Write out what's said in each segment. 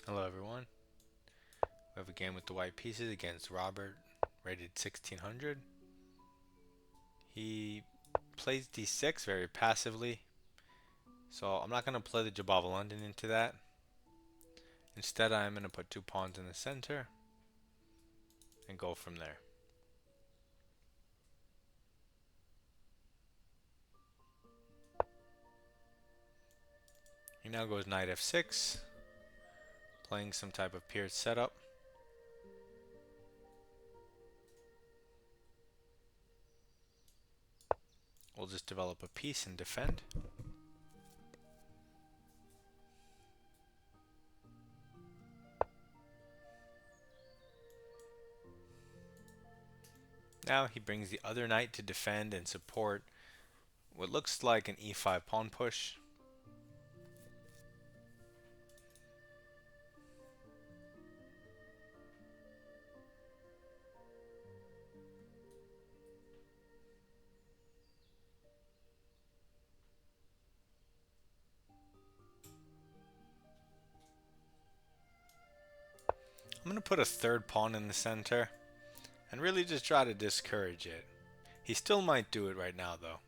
Hello everyone. We have a game with the white pieces against Robert, rated 1600. He plays d6 very passively, so I'm not going to play the Jabava London into that. Instead, I'm going to put two pawns in the center and go from there. He now goes knight f6, playing some type of pierced setup. We'll just develop a piece and defend. Now he brings the other knight to defend and support what looks like an e5 pawn push. I'm going to put a third pawn in the center and really just try to discourage it. He still might do it right now though.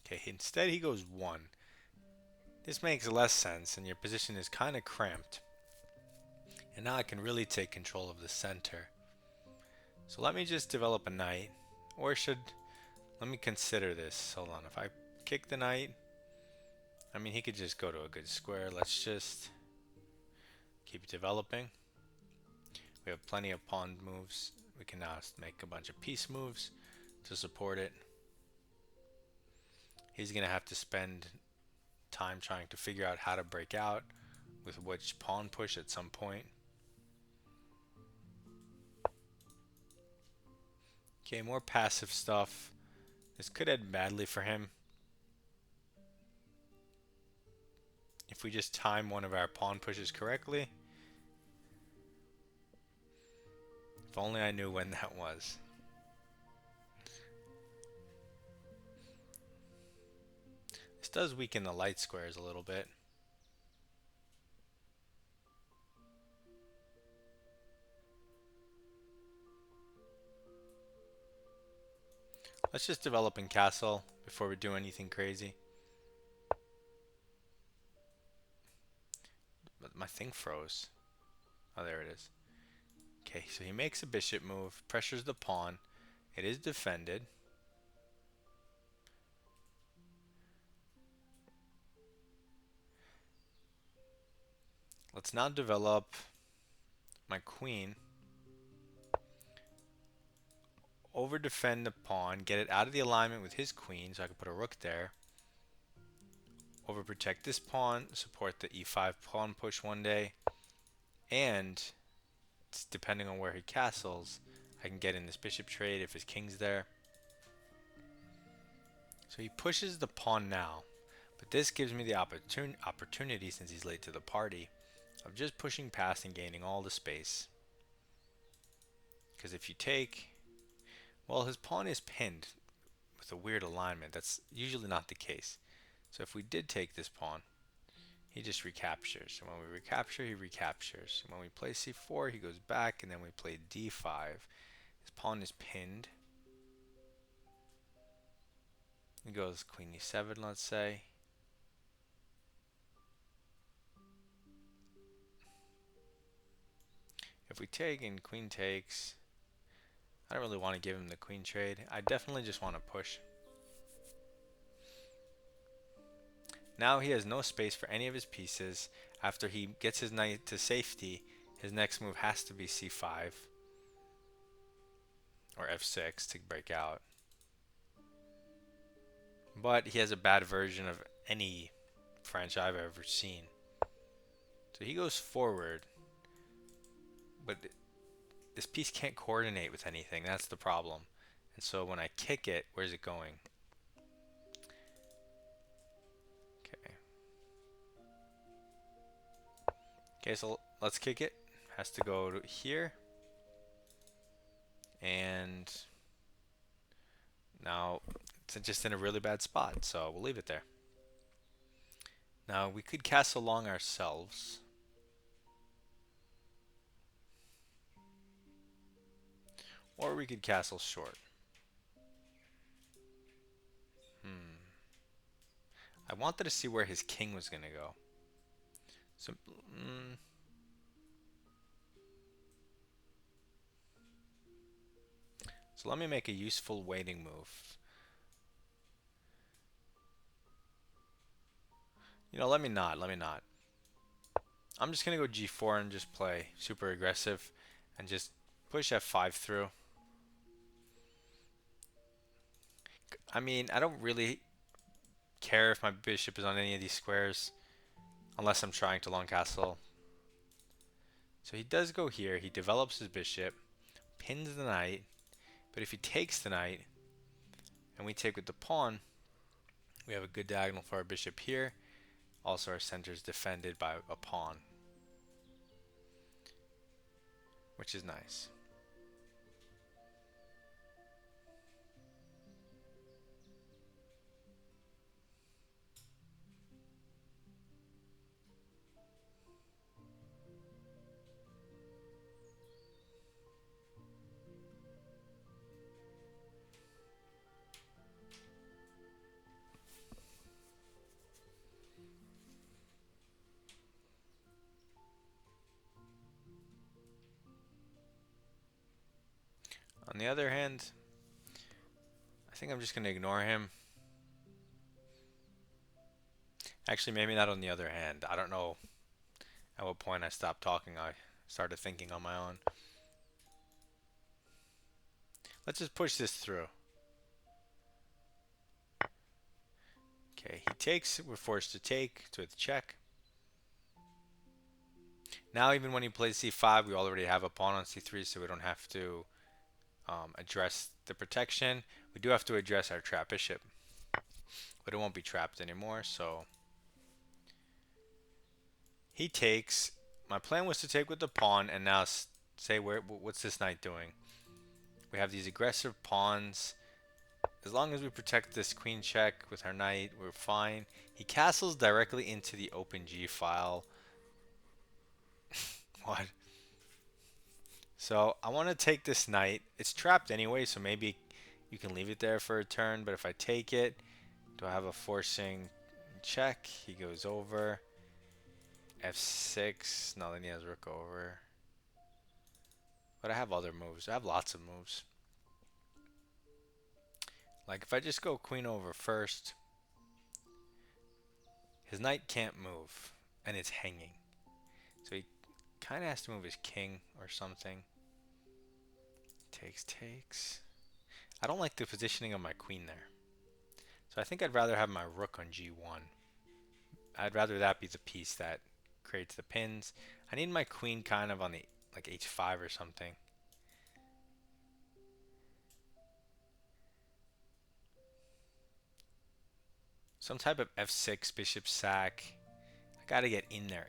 Okay, instead he goes 1. This makes less sense and your position is kind of cramped. And now I can really take control of the center. So let me just develop a knight. Or let me consider this. Hold on, if I kick the knight, I mean he could just go to a good square. Let's just keep developing. We have plenty of pawn moves. We can now make a bunch of piece moves to support it. He's going to have to spend time trying to figure out how to break out with which pawn push at some point. Okay, more passive stuff. This could end badly for him. If we just time one of our pawn pushes correctly. If only I knew when that was. This does weaken the light squares a little bit. Let's just develop in castle before we do anything crazy. But my thing froze. Oh, there it is. Okay, so he makes a bishop move, pressures the pawn. It is defended. Let's now develop my queen. Over defend the pawn, get it out of the alignment with his queen so I can put a rook there. Overprotect this pawn, support the e5 pawn push one day, and depending on where he castles, I can get in this bishop trade if his king's there. So he pushes the pawn now, but this gives me the opportunity, since he's late to the party, of just pushing past and gaining all the space. Because if you take, well, his pawn is pinned with a weird alignment. That's usually not the case. So if we did take this pawn, he just recaptures. And when we recapture, he recaptures. And when we play c4, he goes back, and then we play d5. His pawn is pinned. He goes queen e7, let's say. If we take and queen takes, I don't really want to give him the queen trade. I definitely just want to push. Now he has no space for any of his pieces. After he gets his knight to safety, his next move has to be c5 or f6 to break out. But he has a bad version of any French I've ever seen. So he goes forward, but this piece can't coordinate with anything. That's the problem. And so when I kick it, where's it going? Okay. Okay, so let's kick it. Has to go to here. And now it's just in a really bad spot, so we'll leave it there. Now we could castle long ourselves. Or we could castle short. Hmm. I wanted to see where his king was going to go. So, mm, so let me make a useful waiting move. You know, let me not. Let me not. I'm just going to go g4 and just play super aggressive and just push f5 through. I mean, I don't really care if my bishop is on any of these squares unless I'm trying to long castle. So he does go here. He develops his bishop, pins the knight, but if he takes the knight and we take with the pawn, we have a good diagonal for our bishop here. Also, our center is defended by a pawn, which is nice. On the other hand, I think I'm just going to ignore him. Actually, maybe not on the other hand. I don't know at what point I stopped talking. I started thinking on my own. Let's just push this through. Okay, he takes. We're forced to take to the check. Now, even when he plays c5, we already have a pawn on c3, so we don't have to address the protection. We do have to address our trap bishop, but it won't be trapped anymore. So he takes. My plan was to take with the pawn, and now say what's this knight doing? We have these aggressive pawns. As long as we protect this queen check with our knight, we're fine. He castles directly into the open g file. What? So I want to take this knight. It's trapped anyway, so maybe you can leave it there for a turn. But if I take it, do I have a forcing check? He goes over. f6. No, then he has rook over. But I have other moves. I have lots of moves. Like if I just go queen over first, his knight can't move, and it's hanging. So he kind of has to move his king or something. Takes, takes. I don't like the positioning of my queen there. So I think I'd rather have my rook on g1. I'd rather that be the piece that creates the pins. I need my queen kind of on the like h5 or something. Some type of f6 bishop sack. I gotta get in there.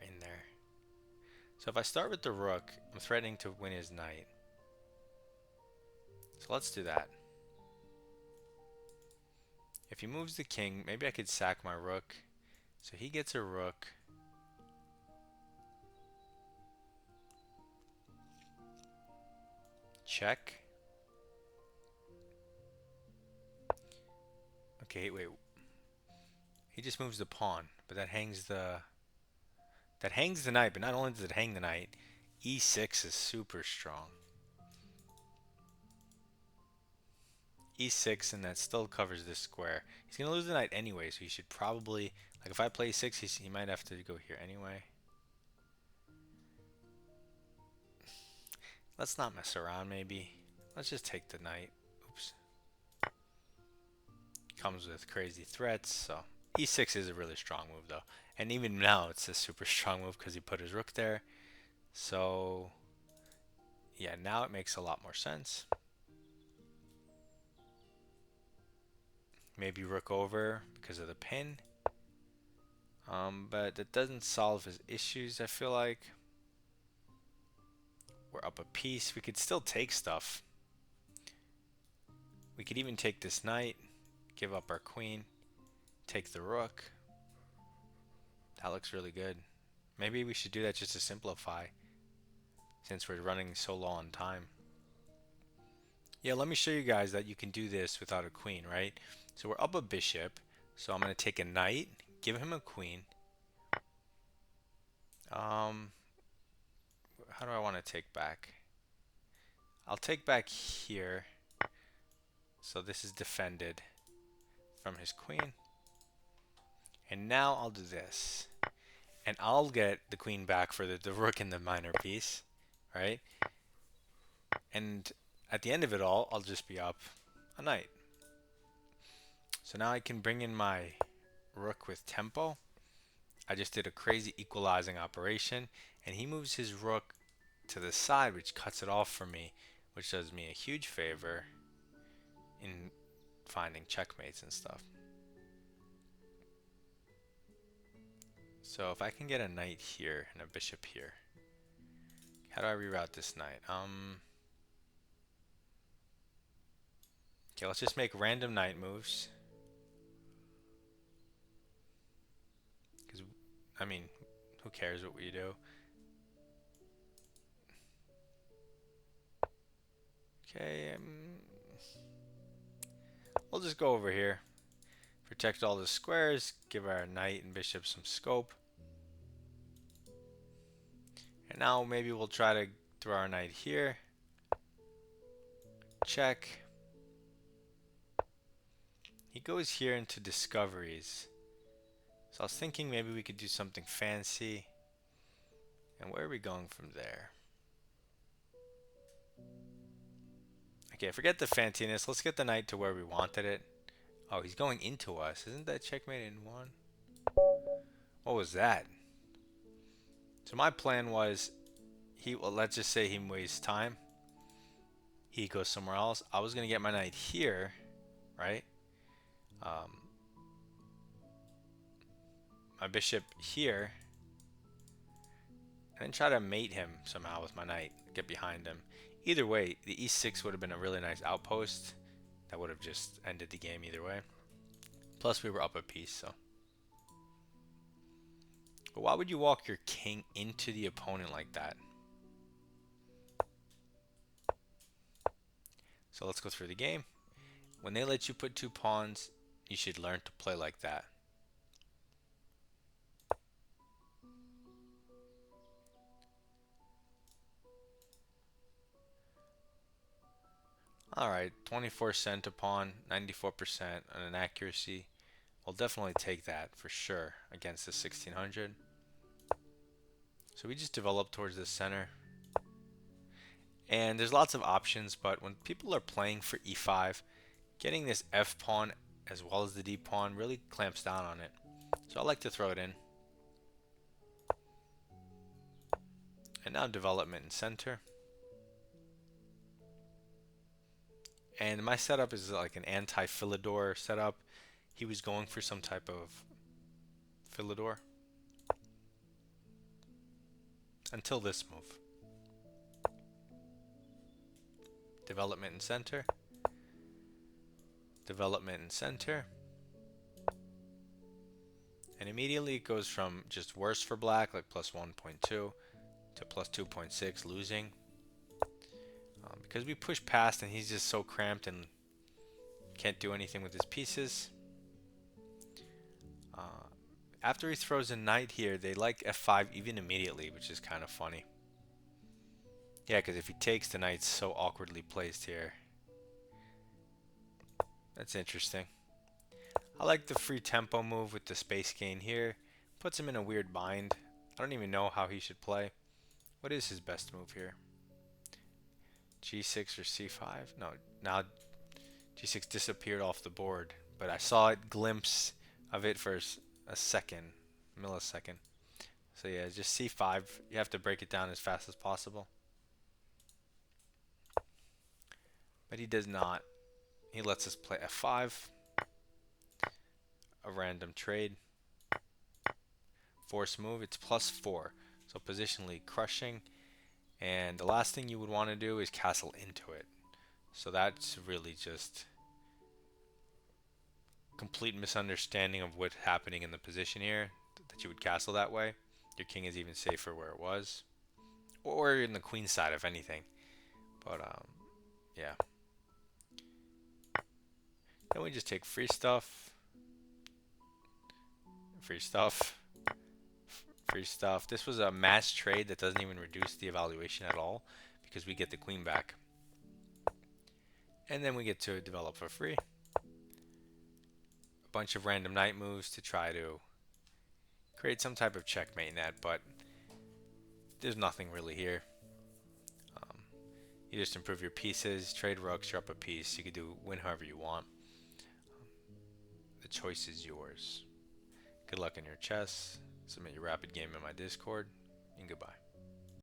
So if I start with the rook, I'm threatening to win his knight. So let's do that. If he moves the king, maybe I could sack my rook. So he gets a rook. Check. Okay, wait. He just moves the pawn, but that hangs the knight, but not only does it hang the knight, e6 is super strong. e6, and that still covers this square. He's going to lose the knight anyway, so he should probably, like if I play 6, he might have to go here anyway. Let's not mess around, maybe. Let's just take the knight. Oops. Comes with crazy threats, so e6 is a really strong move, though. And even now, it's a super strong move because he put his rook there. So, yeah, now it makes a lot more sense. Maybe rook over because of the pin. But that doesn't solve his issues, I feel like. We're up a piece. We could still take stuff. We could even take this knight, give up our queen, take the rook. That looks really good. Maybe we should do that just to simplify, since we're running so low on time. Yeah, let me show you guys that you can do this without a queen, right? So we're up a bishop, so I'm going to take a knight, give him a queen. How do I want to take back? I'll take back here. So this is defended from his queen. And now I'll do this. And I'll get the queen back for the rook and the minor piece, right? And at the end of it all, I'll just be up a knight. So now I can bring in my rook with tempo. I just did a crazy equalizing operation, and he moves his rook to the side, which cuts it off for me, which does me a huge favor in finding checkmates and stuff. So if I can get a knight here and a bishop here, how do I reroute this knight? Okay, let's just make random knight moves. Because, I mean, who cares what we do? Okay, we'll just go over here. Protect all the squares, give our knight and bishop some scope. And now maybe we'll try to throw our knight here. Check. He goes here into discoveries. So I was thinking maybe we could do something fancy. And where are we going from there? Okay, forget the fanciness. Let's get the knight to where we wanted it. Oh, he's going into us. Isn't that checkmate in one? What was that? So my plan was, well, let's just say he wastes time. He goes somewhere else. I was going to get my knight here, right? My bishop here. And then try to mate him somehow with my knight. Get behind him. Either way, the e6 would have been a really nice outpost. That would have just ended the game either way. Plus we were up a piece, so. But why would you walk your king into the opponent like that? So let's go through the game. When they let you put 2 pawns, you should learn to play like that. Alright, 24 cent a pawn, 94% on an accuracy. We'll definitely take that for sure against the 1600. So we just develop towards the center. And there's lots of options, but when people are playing for e5, getting this f pawn as well as the d pawn really clamps down on it. So I like to throw it in. And now development in center. And my setup is like an anti-Philidor setup. He was going for some type of Philidor. Until this move. Development in center. Development in center. And immediately it goes from just worse for black, like plus 1.2, to plus 2.6, losing. Because we push past and he's just so cramped and can't do anything with his pieces. After he throws a knight here, they like f5 even immediately, which is kind of funny. Yeah, because if he takes, the knight's so awkwardly placed here. That's interesting. I like the free tempo move with the space gain here. Puts him in a weird bind. I don't even know how he should play. What is his best move here? G6 or C5? No, now G6 disappeared off the board. But I saw a glimpse of it for a second, millisecond. So yeah, just C5. You have to break it down as fast as possible. But he does not. He lets us play F5. A random trade. Force move, it's +4. So positionally crushing. And the last thing you would want to do is castle into it. So that's really just complete misunderstanding of what's happening in the position here. that you would castle that way. Your king is even safer where it was, or in the queen side, if anything. But yeah. Then we just take free stuff, free stuff, free stuff. This was a mass trade that doesn't even reduce the evaluation at all because we get the queen back. And then we get to develop for free. A bunch of random knight moves to try to create some type of checkmate net, but there's nothing really here. You just improve your pieces, trade rooks, you're up a piece. You can win however you want. The choice is yours. Good luck in your chess. Submit your rapid game in my Discord, and goodbye.